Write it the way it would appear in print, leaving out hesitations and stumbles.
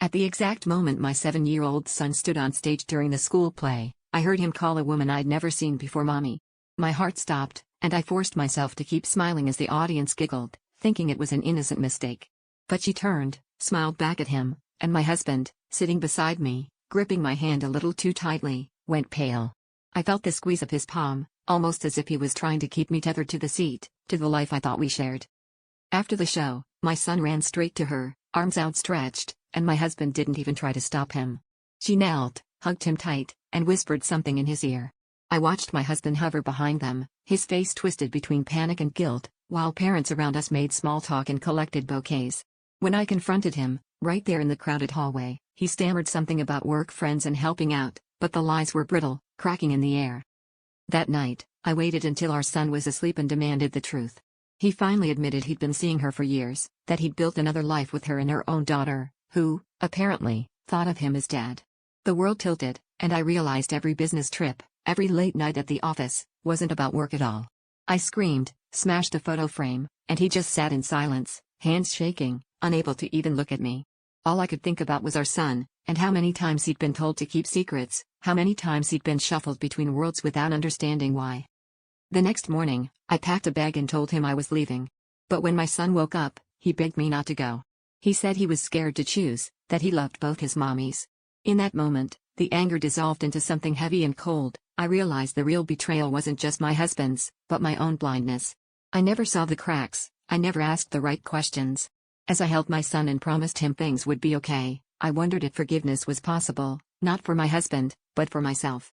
At the exact moment my 7-year-old son stood on stage during the school play, I heard him call a woman I'd never seen before mommy. My heart stopped, and I forced myself to keep smiling as the audience giggled, thinking it was an innocent mistake. But she turned, smiled back at him, and my husband, sitting beside me, gripping my hand a little too tightly, went pale. I felt the squeeze of his palm, almost as if he was trying to keep me tethered to the seat, to the life I thought we shared. After the show, my son ran straight to her, arms outstretched, and my husband didn't even try to stop him. She knelt, hugged him tight, and whispered something in his ear. I watched my husband hover behind them, his face twisted between panic and guilt, while parents around us made small talk and collected bouquets. When I confronted him, right there in the crowded hallway, he stammered something about work friends and helping out, but the lies were brittle, cracking in the air. That night, I waited until our son was asleep and demanded the truth. He finally admitted he'd been seeing her for years, that he'd built another life with her and her own daughter, who, apparently, thought of him as dad. The world tilted, and I realized every business trip, every late night at the office, wasn't about work at all. I screamed, smashed a photo frame, and he just sat in silence, hands shaking, unable to even look at me. All I could think about was our son, and how many times he'd been told to keep secrets, how many times he'd been shuffled between worlds without understanding why. The next morning, I packed a bag and told him I was leaving. But when my son woke up, he begged me not to go. He said he was scared to choose, that he loved both his mommies. In that moment, the anger dissolved into something heavy and cold. I realized the real betrayal wasn't just my husband's, but my own blindness. I never saw the cracks, I never asked the right questions. As I held my son and promised him things would be okay, I wondered if forgiveness was possible, not for my husband, but for myself.